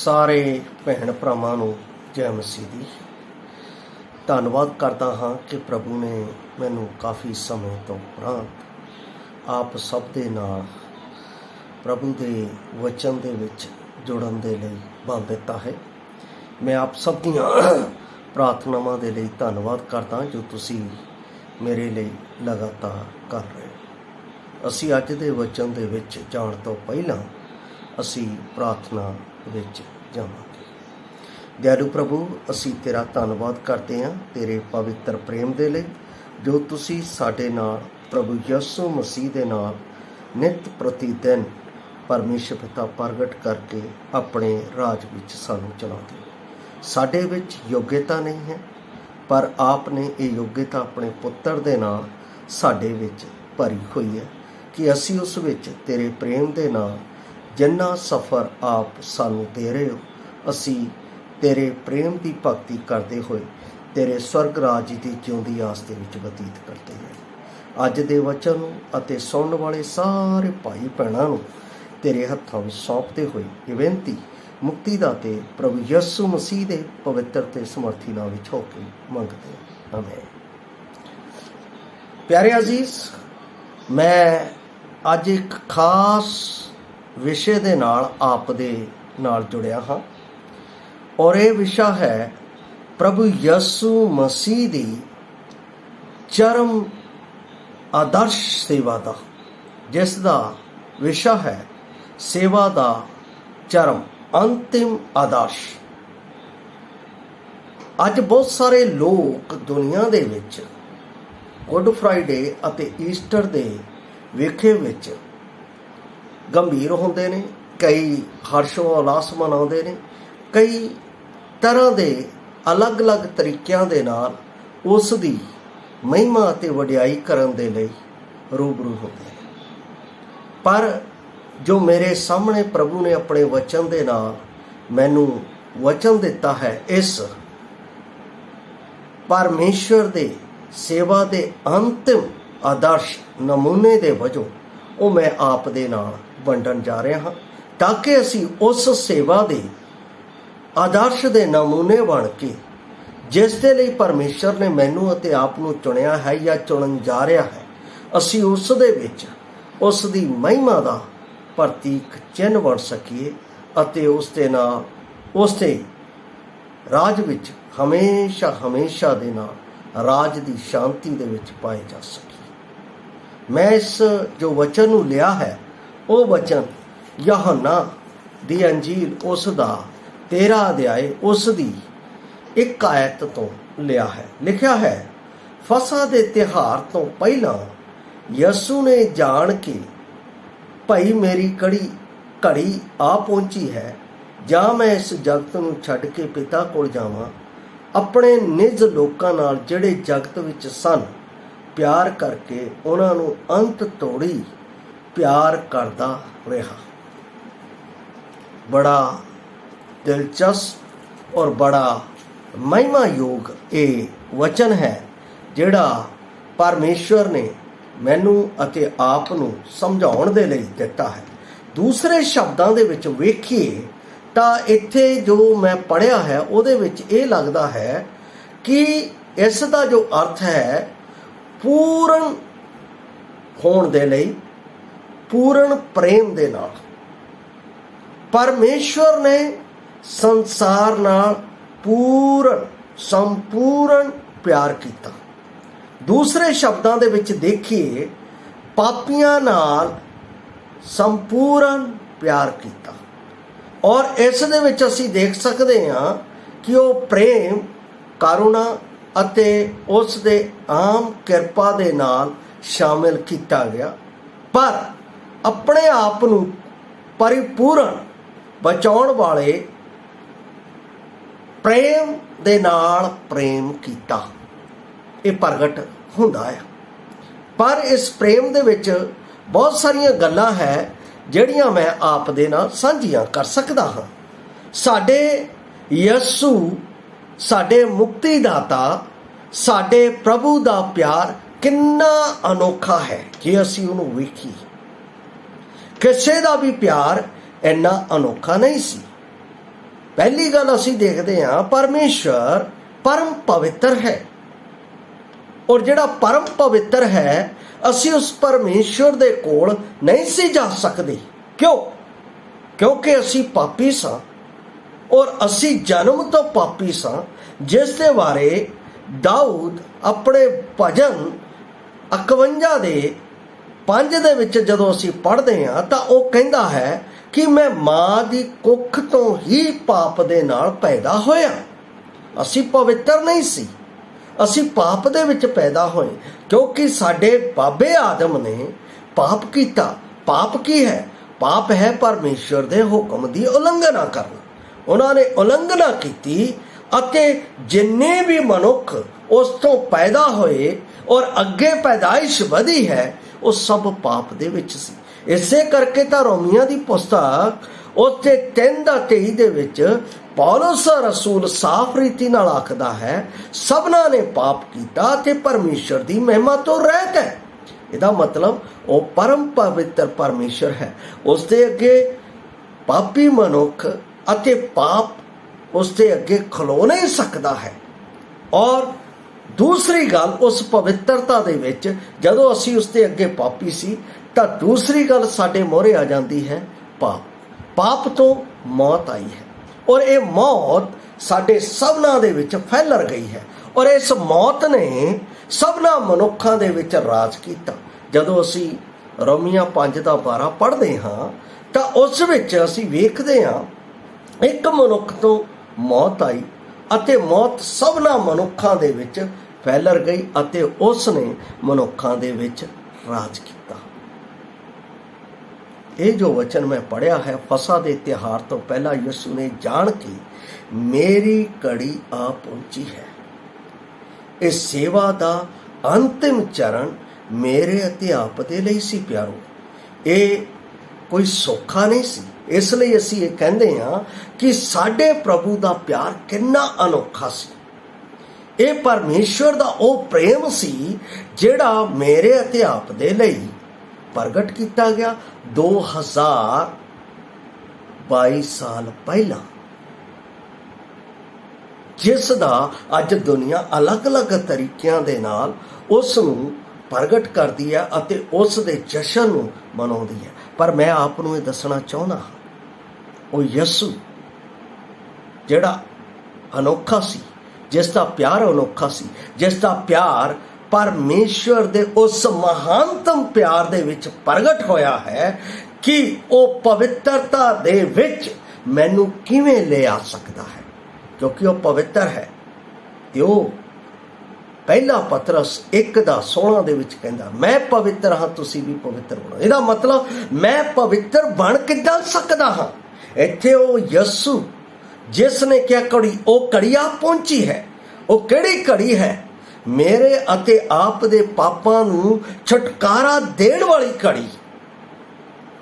ਸਾਰੇ ਭੈਣ ਭਰਾਵਾਂ ਨੂੰ ਜੈ ਮਸੀਹ ਦੀ। ਧੰਨਵਾਦ ਕਰਦਾ ਹਾਂ ਕਿ ਪ੍ਰਭੂ ਨੇ ਮੈਨੂੰ ਕਾਫੀ ਸਮੇਂ ਤੋਂ ਉਪਰੰਤ ਆਪ ਸਭ ਦੇ ਨਾਲ ਪ੍ਰਭੂ ਦੇ ਵਚਨ ਦੇ ਵਿੱਚ ਜੁੜਨ ਦੇ ਲਈ ਬਲ ਦਿੱਤਾ ਹੈ। ਮੈਂ ਆਪ ਸਭ ਦੀਆਂ ਪ੍ਰਾਰਥਨਾਵਾਂ ਦੇ ਲਈ ਧੰਨਵਾਦ ਕਰਦਾ ਜੋ ਤੁਸੀਂ ਮੇਰੇ ਲਈ ਲਗਾਤਾਰ ਕਰ ਰਹੇ ਹੋ। ਅਸੀਂ ਅੱਜ ਦੇ ਵਚਨ ਦੇ ਵਿੱਚ ਜਾਣ ਤੋਂ ਪਹਿਲਾਂ ਅਸੀਂ ਪ੍ਰਾਰਥਨਾ ਵਿੱਚ ਜਾਵਾਂਗੇ। ਦਇਆਲੂ ਪ੍ਰਭੂ, ਅਸੀਂ ਤੇਰਾ ਧੰਨਵਾਦ ਕਰਦੇ ਹਾਂ ਤੇਰੇ ਪਵਿੱਤਰ ਪ੍ਰੇਮ ਦੇ ਲਈ ਜੋ ਤੁਸੀਂ ਸਾਡੇ ਨਾਲ ਪ੍ਰਭੂ ਯਿਸੂ ਮਸੀਹ ਦੇ ਨਾਲ ਨਿਤ ਪ੍ਰਤੀ ਦਿਨ ਪਰਮੇਸ਼ਰ ਪਿਤਾ ਪ੍ਰਗਟ ਕਰਕੇ ਆਪਣੇ ਰਾਜ ਵਿੱਚ ਸਾਨੂੰ ਚਲਾਉਂਦੇ ਹੋ। ਸਾਡੇ ਵਿੱਚ ਯੋਗਤਾ ਨਹੀਂ ਹੈ, ਪਰ ਆਪ ਨੇ ਇਹ ਯੋਗਤਾ ਆਪਣੇ ਪੁੱਤਰ ਦੇ ਨਾਲ ਸਾਡੇ ਵਿੱਚ ਭਰੀ ਹੋਈ ਹੈ ਕਿ ਅਸੀਂ ਉਸ ਵਿੱਚ ਤੇਰੇ ਪ੍ਰੇਮ ਦੇ ਨਾਲ ਜਿੰਨਾ ਸਫ਼ਰ ਆਪ ਸਾਨੂੰ ਦੇ ਰਹੇ ਹੋ, ਅਸੀਂ ਤੇਰੇ ਪ੍ਰੇਮ ਦੀ ਭਗਤੀ ਕਰਦੇ ਹੋਏ ਤੇਰੇ ਸਵਰਗ ਰਾਜ ਦੀ ਜਿਉਂਦੀ ਆਸ ਦੇ ਵਿੱਚ ਬਤੀਤ ਕਰਦੇ ਹਾਂ। ਅੱਜ ਦੇ ਵਚਨ ਨੂੰ ਅਤੇ ਸੁਣਨ ਵਾਲੇ ਸਾਰੇ ਭਾਈ ਭੈਣਾਂ ਨੂੰ ਤੇਰੇ ਹੱਥਾਂ ਵਿੱਚ ਸੌਂਪਦੇ ਹੋਏ ਇਹ ਬੇਨਤੀ ਮੁਕਤੀ ਦਾਤੇ ਪ੍ਰਭੂ ਯਿਸੂ ਮਸੀਹ ਦੇ ਪਵਿੱਤਰ ਤੇ ਸਮਰਥੀ ਨਾਮ ਵਿੱਚ ਹੋ ਕੇ ਮੰਗਦੇ ਹਾਂ, ਆਮੀਨ। ਪਿਆਰੇ ਅਜ਼ੀਜ਼, ਮੈਂ ਅੱਜ ਇੱਕ ਖਾਸ ਵਿਸ਼ੇ ਦੇ ਨਾਲ ਆਪ ਦੇ ਨਾਲ ਜੁੜਿਆ ਹਾਂ ਔਰ ਇਹ ਵਿਸ਼ਾ ਹੈ ਪ੍ਰਭੂ ਯਿਸੂ ਮਸੀਹ ਦੀ ਚਰਮ ਆਦਰਸ਼ ਸੇਵਾ ਦਾ, ਜਿਸ ਦਾ ਵਿਸ਼ਾ ਹੈ ਸੇਵਾ ਦਾ ਚਰਮ ਅੰਤਿਮ ਆਦਰਸ਼। ਅੱਜ ਬਹੁਤ ਸਾਰੇ ਲੋਕ ਦੁਨੀਆ ਦੇ ਵਿੱਚ ਗੁੱਡ ਫਰਾਈਡੇ ਅਤੇ ਈਸਟਰ ਦੇ ਵੇਖੇ ਵਿੱਚ ਗੰਭੀਰ ਹੁੰਦੇ ਨੇ, ਕਈ ਹਰਸ਼ੋ ਉਲਾਸ ਮਨਾਉਂਦੇ ਨੇ, ਕਈ ਤਰ੍ਹਾਂ ਦੇ ਅਲੱਗ-ਅਲੱਗ ਤਰੀਕਿਆਂ ਦੇ ਨਾਲ ਉਸ ਦੀ ਮਹਿਮਾ ਅਤੇ ਵਡਿਆਈ ਕਰਨ ਦੇ ਲਈ ਰੂਬਰੂ ਹੁੰਦੇ ਨੇ। ਪਰ ਜੋ ਮੇਰੇ ਸਾਹਮਣੇ ਪ੍ਰਭੂ ਨੇ ਆਪਣੇ ਵਚਨ ਦੇ ਨਾਲ ਮੈਨੂੰ ਵਚਨ ਦਿੱਤਾ ਹੈ, ਇਸ ਪਰਮੇਸ਼ਵਰ ਦੇ ਸੇਵਾ ਦੇ ਅੰਤਿਮ ਆਦਰਸ਼ ਨਮੂਨੇ ਦੇ ਵਜੋਂ ਉਹ ਮੈਂ ਆਪ ਦੇ ਨਾਲ ਵੰਡਣ ਜਾ ਰਿਹਾ ਹਾਂ, ਤਾਂ ਕਿ ਅਸੀਂ ਉਸ ਸੇਵਾ ਦੇ ਆਦਰਸ਼ ਦੇ ਨਮੂਨੇ ਬਣ ਕੇ ਜਿਸ ਦੇ ਲਈ ਪਰਮੇਸ਼ਰ ਨੇ ਮੈਨੂੰ ਅਤੇ ਆਪ ਨੂੰ ਚੁਣਿਆ ਹੈ ਜਾਂ ਚੁਣਨ ਜਾ ਰਿਹਾ ਹੈ, ਅਸੀਂ ਉਸ ਦੇ ਵਿੱਚ ਉਸ ਦੀ ਮਹਿਮਾ ਦਾ ਪ੍ਰਤੀਕ ਚਿੰਨ੍ਹ ਬਣ ਸਕੀਏ ਅਤੇ ਉਸ ਦੇ ਨਾਲ ਉਸ ਦੇ ਰਾਜ ਵਿੱਚ ਹਮੇਸ਼ਾ ਹਮੇਸ਼ਾ ਦੇ ਨਾਲ ਰਾਜ ਦੀ ਸ਼ਾਂਤੀ ਦੇ ਵਿੱਚ ਪਾਏ ਜਾ ਸਕੀਏ। ਮੈਂ ਇਸ ਜੋ ਵਚਨ ਨੂੰ ਲਿਆ ਹੈ ਉਹ ਵਚਨ ਯਹੋਨਾ ਦੀ ਅੰਜੀਲ ਉਸ ਦਾ 13 ਅਧਿਆਏ ਉਸ ਦੀ 1 ਆਇਤ ਤੋਂ ਲਿਆ ਹੈ। ਲਿਖਿਆ ਹੈ, ਫਸਹ ਦੇ ਤਿਉਹਾਰ ਤੋਂ ਪਹਿਲਾਂ ਯਿਸੂ ਨੇ ਜਾਣ ਕੇ ਭਾਈ ਮੇਰੀ ਘੜੀ ਆ ਪਹੁੰਚੀ ਹੈ, ਜਾਂ ਮੈਂ ਇਸ ਜਗਤ ਨੂੰ ਛੱਡ ਕੇ ਪਿਤਾ ਕੋਲ ਜਾਵਾਂ, ਆਪਣੇ ਨਿਜ ਲੋਕਾਂ ਨਾਲ ਜਿਹੜੇ ਜਗਤ ਵਿੱਚ ਸਨ ਪਿਆਰ ਕਰਕੇ ਉਹਨਾਂ ਨੂੰ ਅੰਤ ਤੋੜੀ ਪਿਆਰ ਕਰਦਾ ਰਿਹਾ। ਬੜਾ ਦਿਲਚਸਪ ਔਰ ਬੜਾ ਮਹਿਮਾਯੋਗ ਇਹ ਵਚਨ ਹੈ ਜਿਹੜਾ ਪਰਮੇਸ਼ਵਰ ਨੇ ਮੈਨੂੰ ਅਤੇ ਆਪ ਨੂੰ ਸਮਝਾਉਣ ਦੇ ਲਈ ਦਿੱਤਾ ਹੈ। ਦੂਸਰੇ ਸ਼ਬਦਾਂ ਦੇ ਵਿੱਚ ਵੇਖੀਏ ਤਾਂ ਇੱਥੇ ਜੋ ਮੈਂ ਪੜ੍ਹਿਆ ਹੈ ਉਹਦੇ ਵਿੱਚ ਇਹ ਲੱਗਦਾ ਹੈ ਕਿ ਇਸ ਦਾ ਜੋ ਅਰਥ ਹੈ ਪੂਰਨ ਹੋਣ ਦੇ ਲਈ, ਪੂਰਨ ਪ੍ਰੇਮ ਦੇ ਨਾਲ ਪਰਮੇਸ਼ਵਰ ਨੇ ਸੰਸਾਰ ਨਾਲ ਸੰਪੂਰਨ ਪਿਆਰ ਕੀਤਾ। ਦੂਸਰੇ ਸ਼ਬਦਾਂ ਦੇ ਵਿੱਚ ਦੇਖੀਏ, ਪਾਪੀਆਂ ਨਾਲ ਸੰਪੂਰਨ ਪਿਆਰ ਕੀਤਾ। ਔਰ ਇਸ ਦੇ ਵਿੱਚ ਅਸੀਂ ਦੇਖ ਸਕਦੇ ਹਾਂ ਕਿ ਉਹ ਪ੍ਰੇਮ, ਕਰੁਣਾ ਅਤੇ ਉਸ ਦੇ ਆਮ ਕਿਰਪਾ ਦੇ ਨਾਲ ਸ਼ਾਮਿਲ ਕੀਤਾ ਗਿਆ, ਪਰ ਆਪਣੇ ਆਪ ਨੂੰ ਪਰਿਪੂਰਨ ਬਚਾਉਣ ਵਾਲੇ ਪ੍ਰੇਮ ਦੇ ਨਾਲ ਪ੍ਰੇਮ ਕੀਤਾ। ਇਹ ਪ੍ਰਗਟ ਹੁੰਦਾ ਹੈ। ਪਰ ਇਸ ਪ੍ਰੇਮ ਦੇ ਵਿੱਚ ਬਹੁਤ ਸਾਰੀਆਂ ਗੱਲਾਂ ਹੈ ਜਿਹੜੀਆਂ ਮੈਂ ਆਪ ਦੇ ਨਾਲ ਸਾਂਝੀਆਂ ਕਰ ਸਕਦਾ ਹਾਂ। ਸਾਡੇ ਯਿਸੂ, ਸਾਡੇ ਮੁਕਤੀ ਦਾਤਾ, ਸਾਡੇ ਪ੍ਰਭੂ ਦਾ ਪਿਆਰ ਕਿੰਨਾ ਅਨੋਖਾ ਹੈ ਜੇ ਅਸੀਂ ਉਹਨੂੰ ਵੇਖੀਏ। ਕਿਸੇ ਦਾ ਵੀ ਪਿਆਰ ਇੰਨਾ ਅਨੋਖਾ ਨਹੀਂ ਸੀ। पहली गल असी देखते हाँ, परमेश्वर परम पवित्र है, और जिहड़ा परम पवित्र है असी उस परमेश्वर दे कोल नहीं सी जा सकते। क्यों? क्योंकि असी पापी सां, और असी जन्म तो पापी सां, जिस दे बारे दाऊद अपने भजन 51 दे 5 दे विच जदों असी पढ़ते हैं तो वह कहता है कि मैं मां दी कुख तो ही पाप दे नाल पैदा होया। असी पवित्र नहीं सी, असी पाप दे विच पैदा होए, क्योंकि साडे बाबे आदम ने पाप कीता। पाप की है? पाप है परमेश्वर दे हुक्म दी उलंघना करना। उन्होंने उलंघना की, अते जिन्ने भी मनुख उस तो पैदा होए और अगे पैदाइश वधी है, वो सब पाप दे विच सी। इसे करके तो रोमिया की पुस्तक उसके 3:23 दे विच पौलुस रसूल साफ रीति नाल आखदा है, सबना ने पाप कीता ते परमेश्वर दी महिमा तो रहत है। इहदा मतलब वो परम पवित्र परमेश्वर है, उसके अगे पापी मनुख अते पाप उसके अगे खलो नहीं सकता है। और दूसरी गल, उस पवित्रता दे विच जदों असी उसके अगे पापी सी, तो दूसरी गल साडे मोहरे आ जाती है पाप। पाप तो मौत आई है, और ये मौत साडे सबना दे विच फैलर गई है, और इस मौत ने सबना मनुखों दे विच राज कीता। जदों असी रोमिया 5:12 पढ़ते हाँ, तो उस विच असी वेखदे हाँ, एक मनुख तो मौत आई अते मौत सबना मनुखों दे विच फैलर गई, अते उसने मनुखों दे विच राज किया। ये जो वचन मैं पढ़िया है, फसा दे त्योहार तो पहला यीशु ने जान के मेरी घड़ी आ पहुंची है। इस सेवा का अंतिम चरण मेरे अते आप दे लई सी प्यारो। ये कोई सौखा नहीं सी, इसलिए असी ये कहते हाँ कि साडे प्रभु का प्यार कितना अनोखा सी। ये परमेश्वर का वो प्रेम सी जिहड़ा मेरे अते आप दे लई प्रगट किया गया 2022 साल पहला, जिसदा अज दुनिया अलग अलग तरीकों के नाल उसनूं प्रगट करती है अते उस दे जशन नूं मनाउंदी है। पर मैं आपनूं ये दसना चाहुंदा हां, वो यीशु जिहड़ा अनोखा सी, जिसका प्यार अनोखा सी, जिसका प्यार परमेश्वर दे उस महानतम प्यार दे विच प्रगट होया है कि वो पवित्रता दे विच मैनू किवें ले आ सकता है, क्योंकि वो पवित्र है। तो पहला पतरस 1:16 दे विच कहंदा, मैं पवित्र हाँ तुसी भी पवित्र बनो। इहदा मतलब मैं पवित्र बन किदां सकदा हाँ? इत्थे वो यीशु जिसने क्या घड़ी, वो घड़ी आ पहुंची है। वो किहड़ी घड़ी है? मेरे अते आप दे पापां नूं छुटकारा देण वाली घड़ी।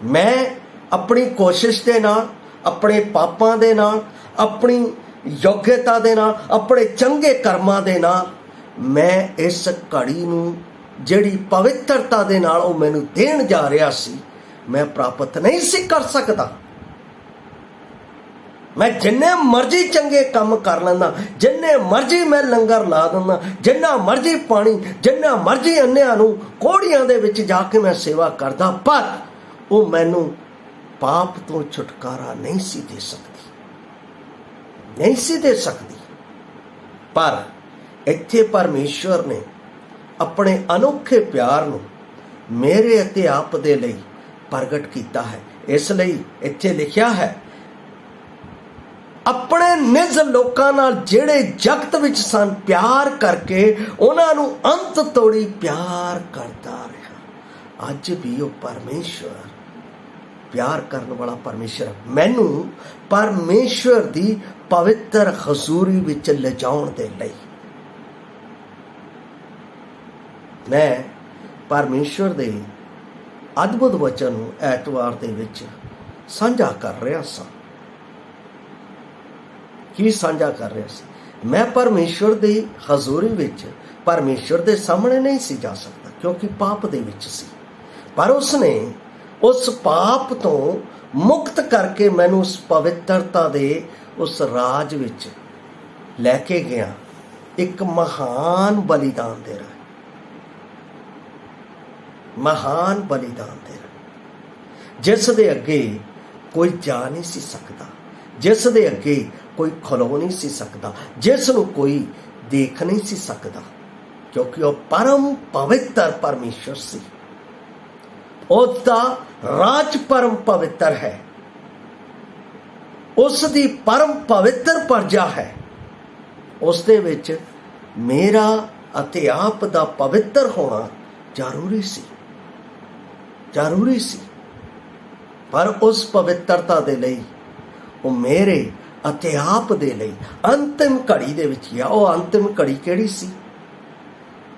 मैं अपनी कोशिश दे नाल, अपने पापां दे नाल, अपनी योग्यता दे नाल, अपने चंगे कर्मां दे नाल मैं इस घड़ी नूं जिहड़ी पवित्रता दे नाल वो मैनूं देण जा रहा सी, मैं प्राप्त नहीं सी कर सकदा। मैं जिन्ने मर्जी चंगे काम कर लेंदा, जिन्ने मर्जी मैं लंगर ला दिंदा, जिन्ना मर्जी पानी, जिन्ना मर्जी अन्नियां नूं कोड़ियां दे विच जाके मैं सेवा करदा, पर वो मैनू पाप तो छुटकारा नहीं सी दे सकती, नहीं सी दे सकती। पर इत्थे परमेश्वर ने अपने अनोखे प्यार नूं मेरे अते आप दे लई प्रगट किया है। इसलिए इत्थे लिखिया है, अपने निज लोकां नाल जिहड़े जगत विच सन प्यार करके उन्हां नूं अंत तोड़ी प्यार करता रहा। अज भी वो परमेश्वर प्यार करने वाला परमेश्वर मैनू परमेश्वर दी पवित्र हजूरी विच ले जाउण दे लई मैं परमेश्वर दे अद्भुत वचन नूं ऐतवार दे विच साझा कर रहा सां। की साझा कर रहा सी? मैं परमेश्वर दी हजूरी विच परमेश्वर दे सामने नहीं सी जा सकता, क्योंकि पाप दे विच सी। पर उसने उस पाप तो मुक्त करके मैनू उस पवित्रता दे उस राज विच लैके गया एक महान बलिदान दे रहा, महान बलिदान दे रहा, जिस दे अगे कोई जा नहीं सी सकता, जिस दे अगे कोई खलो नहीं सी सकता, जिस नूं कोई देख नहीं सी सकता, क्योंकि वह परम पवित्र परमेश्वर सी। उसका राज परम पवित्र है, उसकी परम पवित्र प्रजा है। उस दे विच मेरा अते आप दा पवित्र होना जरूरी सी, जरूरी सी। पर उस पवित्रता दे लई वो मेरे अते आप दे लई अंतिम घड़ी दे विच आ। वो अंतिम घड़ी किहड़ी सी?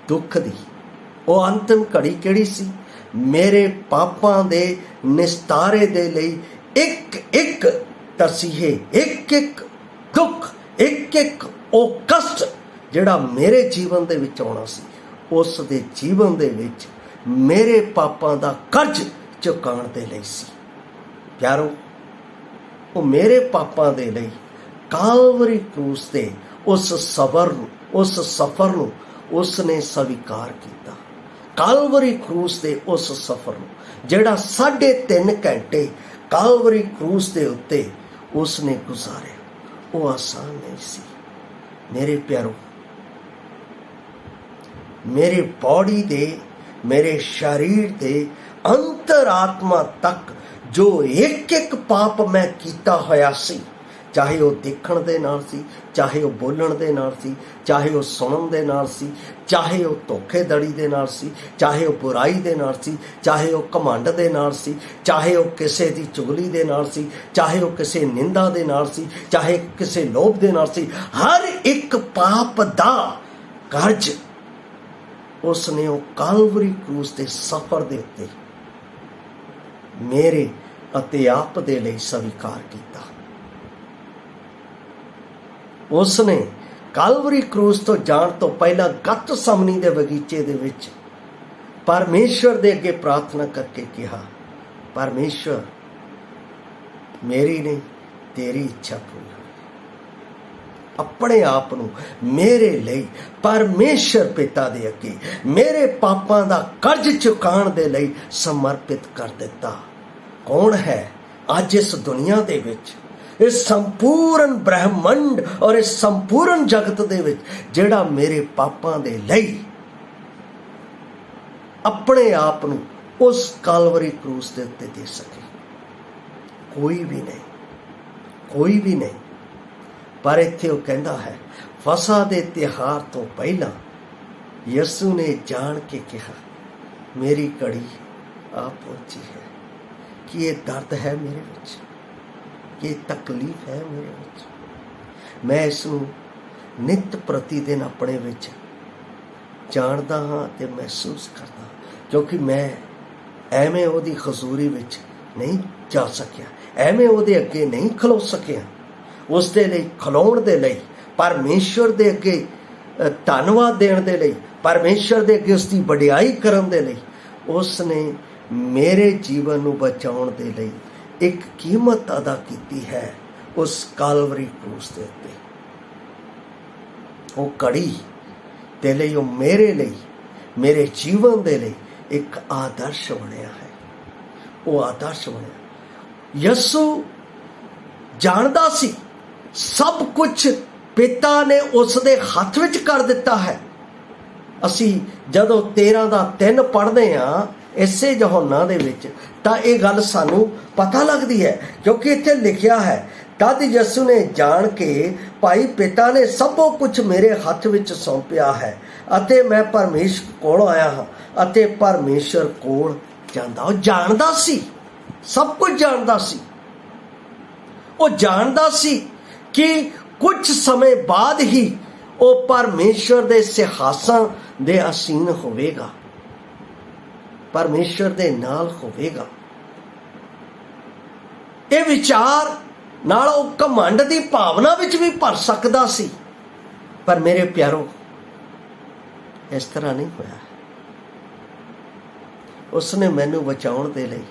दुख दी। वो अंतिम घड़ी किहड़ी सी? मेरे पापां दे निस्तारे दे लई एक एक तसीहे, एक एक दुख, एक एक ओ कष्ट जिहड़ा मेरे जीवन दे विच आउणा सी, उस दे जीवन दे विच मेरे पापां दा कर्ज चुकाउण दे लई सी। प्यारो, वो मेरे पापां दे लई कालवरी क्रूस ते उस सफर नूं उसने स्वीकार किया। कालवरी क्रूस दे उस सफर नूं जिहड़ा 3.5 घंटे कालवरी क्रूस दे उत्ते उसने गुजारे, वो आसान नहीं सी। मेरे प्यारो, मेरे बॉडी दे, मेरे शरीर दे अंतरात्मा तक जो एक एक पाप मैं कीता होया सी, चाहे वो देखण दे नाल सी, चाहे वो बोलण दे नाल सी, चाहे वो सुणन दे नाल सी, चाहे वो धोखेधड़ी दे नाल सी, चाहे वो बुराई दे नाल सी, चाहे वो घमंड दे नाल सी, चाहे वो किसे दी चुगली दे नाल सी, चाहे वो किसे निंदा दे नाल सी, चाहे किसे लोभ दे नाल सी, हर एक पाप दा कर्ज उसने वो कालवरी क्रूस दे सफर दे उत्ते मेरे अते आप दे लई स्वीकार किया। उसने कालवरी क्रूस तो जाण तो पहला गत समनी दे बगीचे दे विच परमेश्वर दे अगे प्रार्थना करके कहा, परमेश्वर मेरी नहीं तेरी इच्छा पूरी हो। अपने आप नूं मेरे लई परमेश्वर पिता दे अगे मेरे पापां दा कर्ज चुकाउण दे लई समर्पित कर दिता। कौन है अज इस दुनिया दे विच, इस संपूर्ण ब्रह्मंड और इस संपूर्ण जगत दे विच जिहड़ा मेरे पापां दे लई अपने आप नूं उस कालवरी क्रूस दे उत्ते दे सके? कोई भी नहीं, कोई भी नहीं। पर इत्थे वो कहंदा है, फसा दे त्योहार तो पहला यसू ने जान के कहा, मेरी घड़ी आ पहुंची है। कि ये दर्द है मेरे विच, ये तकलीफ है मेरे विच, मैं इसनूं नित प्रतिदिन अपने विच जानदा हाँ ते महसूस करदा, क्योंकि मैं एवें ओदी हजूरी विच नहीं जा सकिया, एवें ओदे अगे नहीं खलो सकिया। उस दे लई खलोण दे लई, परमेश्वर दे अगे धन्नवाद देण दे लई, परमेश्वर दे अगे उसकी वडियाई करन दे लई उसने मेरे जीवन नूं बचाउण दे लई एक कीमत अदा की है उस कालवरी क्रूस दे उत्ते। वो कड़ी दे लई, वो मेरे लई, मेरे जीवन दे लई एक आदर्श बनिया है। वो आदर्श बनिया। यसू जानदा सी सब कुछ पिता ने उस दे हथ विच कर दिता है। असी जदों 13:3 पढ़दे हां इसे यूहन्ना दे विच तां इह गल सानू पता लगदी है, क्योंकि इत्थे लिखिया है, तद यसू ने जान के भाई पिता ने सबो कुछ मेरे हथ विच सौंपिया है अते मैं परमेश्वर कोल आया हाँ अते परमेश्वर कोल जांदा। वो जानदा सी, सब कुछ जानदा सी। वो जानदा सी कि कुछ समय बाद ही वो परमेश्वर दे सिंहासन दे असीन होवेगा, परमेश्वर दे नाल होवेगा। ये विचार नाल वो घमंड दी भावना विच भी भर सकदा सी, पर मेरे प्यारो इस तरह नहीं होया। उसने मैनू बचाउण दे लई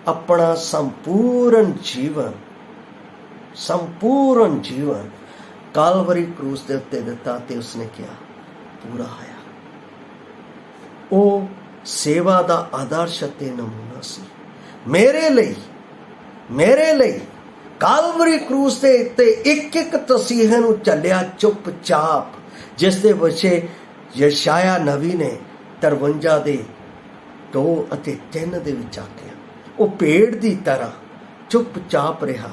अपना संपूर्ण जीवन संपूर्ण जीवन कालवरी क्रूस के उत्ते दिता ते उसने कहा पूरा होया। वो सेवा का आदर्श ते नमूना सी मेरे लिए कालवरी क्रूस के उत्ते एक एक तसीहे नूं चलिया चुपचाप, जिस दे विचे यशाया नबी ने 53 दे 2 ਅਤੇ 3 ਦੇ ਵਿੱਚ आखिया वो भेड़ की तरह चुपचाप रहा,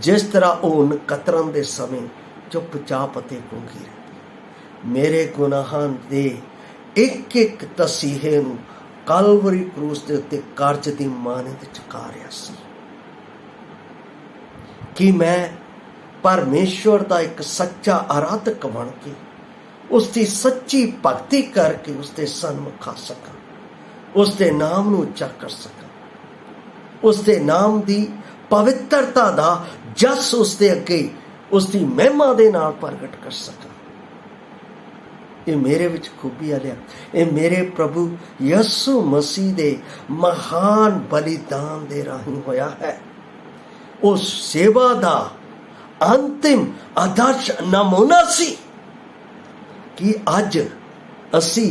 जिस तरह वो कतरन के समय चुपचाप ਅਤੇ गूंगी रही। मेरे गुनाहां दे एक एक तसीहे नूं कालवरी क्रूस के उत्ते कर्ज की मानद चुका रहा सी कि मैं परमेश्वर का एक सच्चा आराधक बन के उसकी सच्ची भगती करके उसके सन्मुख आ सका, उसके नाम नूं उच्चा कर सका, उसके नाम की पवित्रता का जस उसके अगे उसकी महिमा दे नाल प्रगट कर सका। ये मेरे विच खूबी आ लिया, ये मेरे प्रभु यसु मसीह दे महान बलिदान दे राही होया है। उस सेवा का अंतिम आदर्श नमूना सी कि अज असी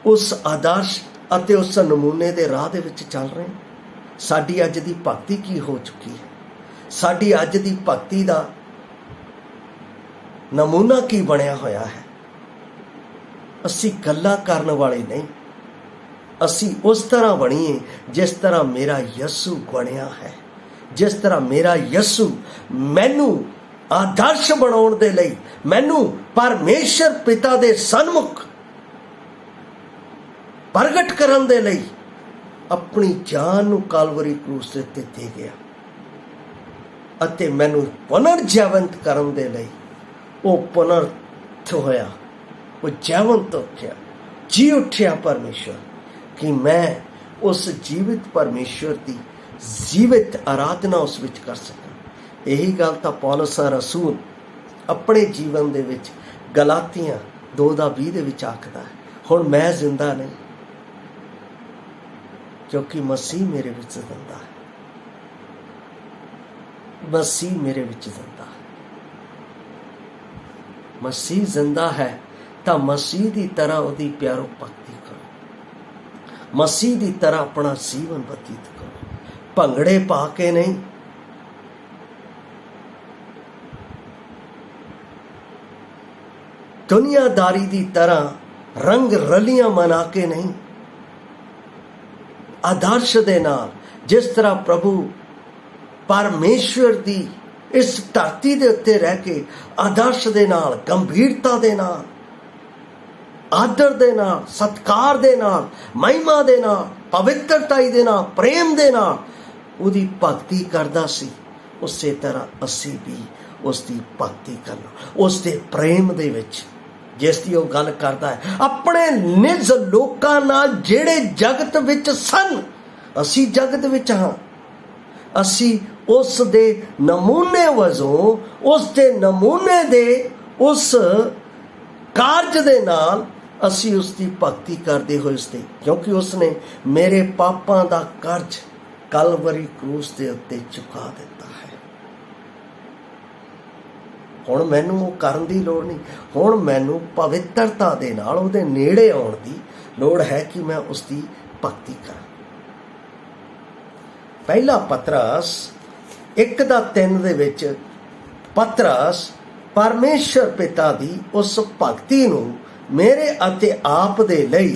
उस आदर्श अते उस नमूने दे राह दे विच चल रहे हैं। साडी अज दी भगती की हो चुकी है, साडी अज दी भगती दा नमूना की बनया होया है। असी गल्लां करन वाले नहीं, असी उस तरह बणीए जिस तरह मेरा यसु बनया है, जिस तरह मेरा यसु मैनू आदर्श बनाउण दे लई, मैनू परमेश्वर पिता दे सन्मुख प्रगट करन दे लई अपनी जान नू कालवरी क्रूस दे उत्ते दे गया अते मैनू पुनर्जीवंत करन दे लई वो पुनर्थ होया, वो जीवंत उठ्या, जी उठ्या परमेश्वर, कि मैं उस जीवित परमेश्वर की जीवित आराधना उस विच कर सकां। यही गल तां पौलुस रसूल अपने जीवन दे विच गलातियां 2:20 दे विच आखदा है, हुण मैं जिंदा नहीं क्योंकि मसीह मेरे विच जिंदा है, मसीह मेरे विच जिंदा है। मसीह जिंदा है तो मसीह की तरह उसदी प्यारो भक्ति करो, मसीह की तरह अपना जीवन व्यतीत करो, भंगड़े पा के नहीं, दुनियादारी की तरह रंग रलियां मना के नहीं, आदर्श दे नाल जिस तरह प्रभु परमेश्वर की इस धरती दे उत्ते रह के आदर्श दे नाल, गंभीरता दे नाल, आदर दे नाल, सत्कार दे नाल, महिमा दे नाल, पवित्रताई दे नाल, प्रेम दे नाल उहदी भगती करदा सी, उसे तरह असी भी उसकी भगती करना, उसके प्रेम दे विच जिसकी वो गल करदा है, अपने निज लोकां नाल जिहड़े जगत विच सन, असी जगत विच हां, असी उस दे नमूने वजों, उस दे नमूने दे उस कारज दे नाल असी उसकी भगती करते हुए उसते, क्योंकि उसने मेरे पापां दा कर्ज कालवरी क्रूस के उत्ते चुका दिता है। हुण मैनू वो करन दी लोड़ नहीं, हुण मैनू पवित्रता दे नाल उहदे नेड़े आउण दी लोड़ है कि मैं उसकी भगती करां। पहला पतरस 1:3 दे विच पतरस परमेश्वर पिता दी उस भगती नूं मेरे अते आप दे लई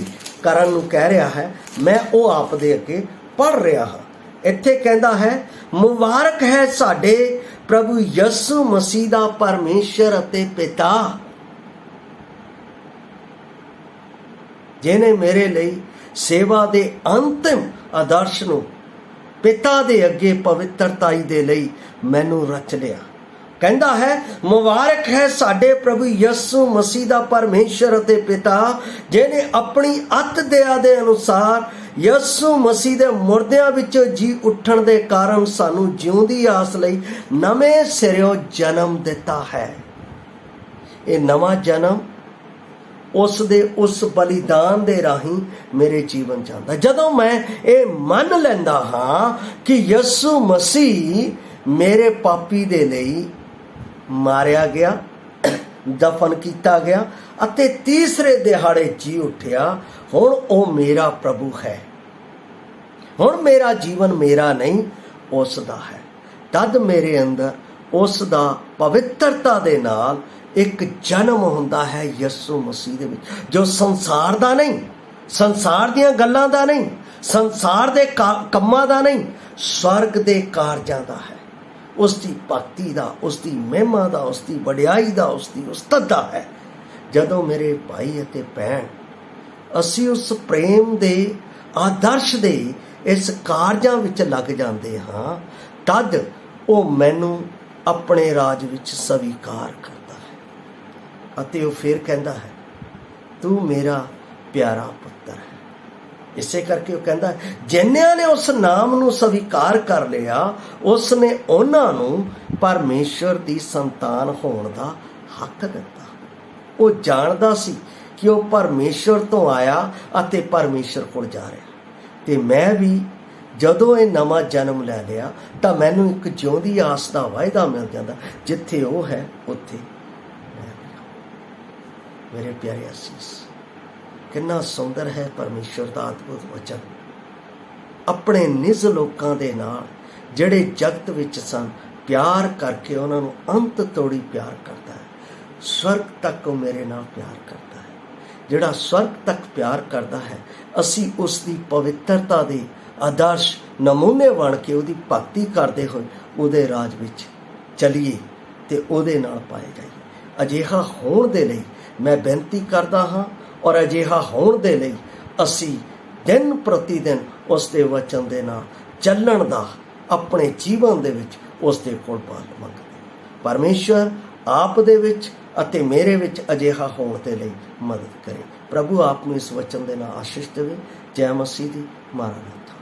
करन नूं कह रहा है। मैं वो आप दे अगे पढ़ रहा हाँ। इत्थे कहंदा है, मुबारक है साडे प्रभु यसु मसीह दा परमेश्वर अते पिता, जिन्हें मेरे लई सेवा दे अंतिम आदर्श नूं पिता दे अगे पवित्रताई दे लई मैनू रच लिया। कहंदा है, मुबारक है साडे प्रभु यसु मसीह दा परमेश्वर अते पिता, जिन्हें अपनी अत दया दे अनुसार यसु मसीह दे मुर्दियां विचों जी उठण दे कारण सानू जिउंदी आस लई नवें सिरों जन्म दिता है। ये नवा जन्म उस दे उस बलिदान दे राही मेरे जीवन जांदा। जदों मैं ये मन लैंदा हाँ कि यसु मसीह ਮੇਰੇ ਪਾਪੀ ਦੇ ਲਈ ਮਾਰਿਆ ਗਿਆ, ਦਫਨ ਕੀਤਾ ਗਿਆ ਅਤੇ ਤੀਸਰੇ ਦਿਹਾੜੇ ਜੀ ਉੱਠਿਆ। ਹੁਣ ਉਹ ਮੇਰਾ ਪ੍ਰਭੂ ਹੈ। ਹੁਣ ਮੇਰਾ ਜੀਵਨ ਮੇਰਾ ਨਹੀਂ, ਉਸ ਦਾ ਹੈ। ਤਦ ਮੇਰੇ ਅੰਦਰ ਉਸ ਦਾ ਪਵਿੱਤਰਤਾ ਦੇ ਨਾਲ ਇੱਕ ਜਨਮ ਹੁੰਦਾ ਹੈ ਯਿਸੂ ਮਸੀਹ ਦੇ ਵਿੱਚ, ਜੋ ਸੰਸਾਰ ਦਾ ਨਹੀਂ, ਸੰਸਾਰ ਦੀਆਂ ਗੱਲਾਂ ਦਾ ਨਹੀਂ, ਸੰਸਾਰ ਦੇ ਕੰਮਾਂ ਦਾ ਨਹੀਂ, ਸਵਰਗ ਦੇ ਕਾਰਜਾਂ ਦਾ ਹੈ। ਉਸ ਦੀ ਭਗਤੀ ਦਾ, ਉਸ ਦੀ ਮਹਿਮਾ ਦਾ, ਉਸ ਦੀ ਵਡਿਆਈ ਦਾ, ਉਸ ਦੀ ਉਸਤਤ ਦਾ ਹੈ। ਜਦੋਂ ਮੇਰੇ ਭਾਈ ਅਤੇ ਭੈਣ ਅਸੀਂ ਉਸ ਪ੍ਰੇਮ ਦੇ ਆਦਰਸ਼ ਦੇ ਇਸ ਕਾਰਜਾਂ ਵਿੱਚ ਲੱਗ ਜਾਂਦੇ ਹਾਂ, ਤਦ ਉਹ ਮੈਨੂੰ ਆਪਣੇ ਰਾਜ ਵਿੱਚ ਸਵੀਕਾਰ ਕਰਦਾ ਹੈ ਅਤੇ ਉਹ ਫਿਰ ਕਹਿੰਦਾ ਹੈ, ਤੂੰ ਮੇਰਾ ਪਿਆਰਾ ਪੁੱਤਰ ਹੈ। ਇਸੇ ਕਰਕੇ ਉਹ ਕਹਿੰਦਾ ਹੈ, ਜਿਨ੍ਹਾਂ ਨੇ ਉਸ ਨਾਮ ਨੂੰ ਸਵੀਕਾਰ ਕਰ ਲਿਆ, ਉਸ ਨੇ ਉਹਨਾਂ ਨੂੰ ਪਰਮੇਸ਼ਵਰ ਦੀ ਸੰਤਾਨ ਹੋਣ ਦਾ ਹੱਕ ਦਿੱਤਾ। ਉਹ ਜਾਣਦਾ ਸੀ ਕਿ ਉਹ ਪਰਮੇਸ਼ਵਰ ਤੋਂ ਆਇਆ ਅਤੇ ਪਰਮੇਸ਼ਵਰ ਕੋਲ ਜਾ ਰਿਹਾ। ਤੇ ਮੈਂ ਵੀ ਜਦੋਂ ਇਹ ਨਵਾਂ ਜਨਮ ਲੈ ਲਿਆ ਤਾਂ ਮੈਨੂੰ ਇੱਕ ਜਿਉਂਦੀ ਆਸ ਦਾ ਵਾਅਦਾ ਮਿਲ ਜਾਂਦਾ, ਜਿੱਥੇ ਉਹ ਹੈ ਉੱਥੇ ਮੈਂ ਵੀ ਹਾਂ। ਮੇਰੇ ਪਿਆਰੇ ਅਸੀਸ, ਕਿੰਨਾ ਸੁੰਦਰ ਹੈ ਪਰਮੇਸ਼ਵਰ ਦਾ ਅਦਭੁਤ ਵਚਨ। ਆਪਣੇ ਨਿਜ ਲੋਕਾਂ ਦੇ ਨਾਲ ਜਿਹੜੇ ਜਗਤ ਵਿੱਚ ਸਨ, ਪਿਆਰ ਕਰਕੇ ਉਹਨਾਂ ਨੂੰ ਅੰਤ ਤੋੜੀ ਪਿਆਰ ਕਰਦਾ ਹੈ। ਸਵਰਗ ਤੱਕ ਉਹ ਮੇਰੇ ਨਾਲ ਪਿਆਰ ਕਰਦਾ ਹੈ। ਜਿਹੜਾ ਸਵਰਗ ਤੱਕ ਪਿਆਰ ਕਰਦਾ ਹੈ, ਅਸੀਂ ਉਸ ਦੀ ਪਵਿੱਤਰਤਾ ਦੇ ਆਦਰਸ਼ ਨਮੂਨੇ ਬਣ ਕੇ ਉਹਦੀ ਭਗਤੀ ਕਰਦੇ ਹੋਏ ਉਹਦੇ ਰਾਜ ਵਿੱਚ ਚਲੀਏ ਤੇ ਉਹਦੇ ਨਾਲ ਪਾਏ ਜਾਈਏ। ਅਜਿਹਾ ਹੋਣ ਦੇ ਲਈ ਮੈਂ ਬੇਨਤੀ ਕਰਦਾ ਹਾਂ, ਔਰ ਅਜਿਹਾ ਹੋਣ ਦੇ ਲਈ ਅਸੀਂ ਦਿਨ ਪ੍ਰਤੀ ਦਿਨ ਉਸ ਦੇ ਵਚਨ ਦੇ ਨਾਲ ਚੱਲਣ ਦਾ ਆਪਣੇ ਜੀਵਨ ਦੇ ਵਿੱਚ ਉਸ ਦੇ ਕੋਲ ਬਲ ਮੰਗਦੇ। ਪਰਮੇਸ਼ਵਰ ਆਪ ਦੇ ਵਿੱਚ ਅਤੇ ਮੇਰੇ ਵਿੱਚ ਅਜਿਹਾ ਹੋਣ ਦੇ ਲਈ ਮਦਦ ਕਰੇ। ਪ੍ਰਭੂ ਆਪ ਨੂੰ ਇਸ ਵਚਨ ਦੇ ਨਾਲ ਆਸ਼ੀਸ਼ ਦੇਵੇ। ਜੈ ਮਸੀਹ ਦੀ। ਮਾਰਾਨਾਥਾ।